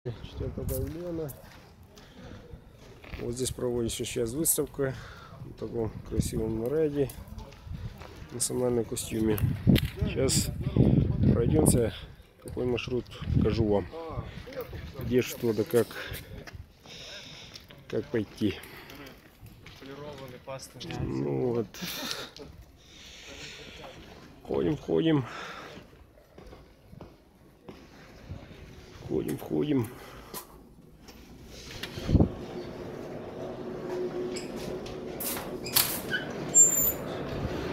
4 павильона. Вот здесь проводится сейчас выставка в таком красивом наряде, в национальном костюме. Сейчас пройдемся, какой маршрут покажу вам, где что да как пойти. Ну вот, входим.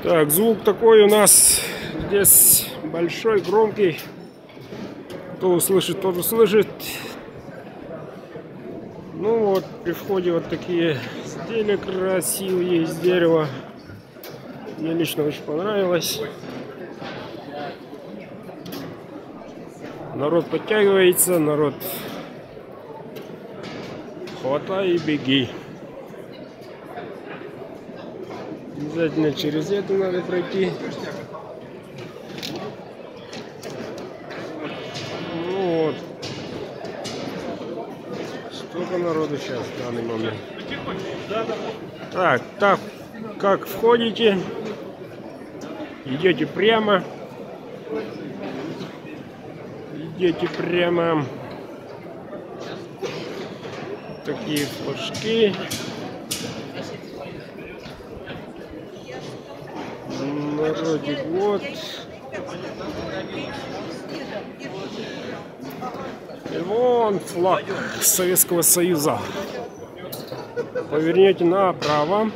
Так, звук такой у нас здесь большой, громкий. Кто услышит, тот услышит. Ну вот, при входе вот такие изделия красивые из дерева. Мне лично очень понравилось. Народ подтягивается, народ хватай и беги. Обязательно через это надо пройти. Ну вот. Сколько народу сейчас в данный момент. Так, как входите, идете прямо. Такие флажки. Народик, вот. И вон флаг Советского Союза. Поверните направо.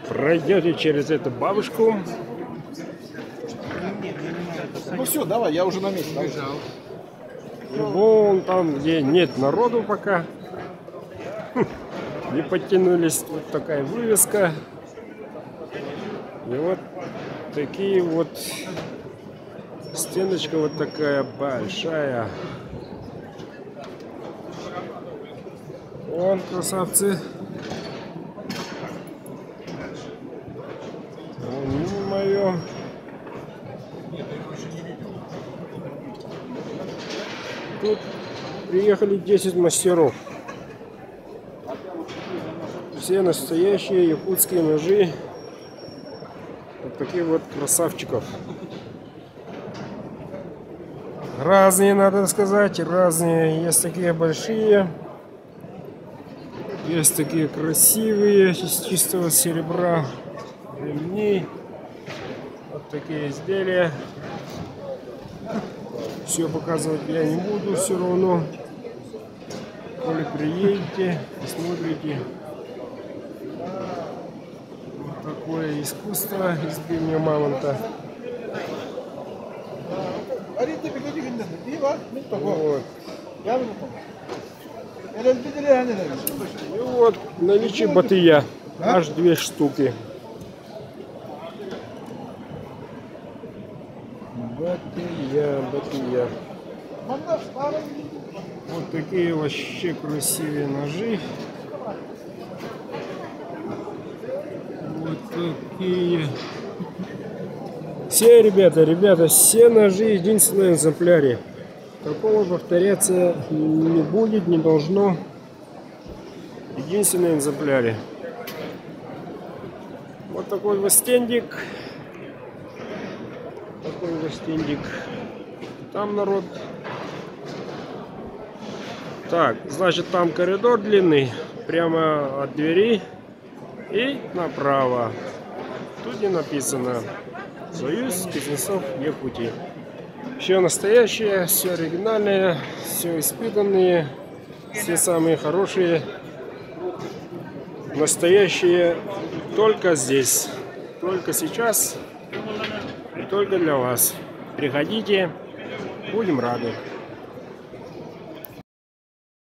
Пройдете через эту бабушку. Ну все, давай, я уже на месте. И вон там, где нет народу пока. Не подтянулись, вот такая вывеска. И вот такие вот стеночка вот такая большая. Вон красавцы. Вон мое. Тут приехали 10 мастеров. Все настоящие якутские ножи. Вот такие вот красавчиков. Разные, надо сказать, разные. Есть такие большие. Есть такие красивые, из чистого серебра. Ремни. Вот такие изделия. Все показывать я не буду все равно. Коли приедете, посмотрите. Вот такое искусство из бивня мамонта. Вот. И вот наличие батыя. Аж 2 штуки. Батыя. Вот такие вообще красивые ножи. Вот такие. Все, ребята, все ножи единственные в экземпляре. Такого повторяться не будет, не должно. Единственные в экземпляре. Вот такой вот стендик. Там народ. Так, значит, там коридор длинный, прямо от двери и направо. Тут не написано Союз Кузнецов Якутии. Все настоящее, все оригинальное, все испытанные, все самые хорошие, настоящие только здесь, только сейчас и только для вас. Приходите, будем рады.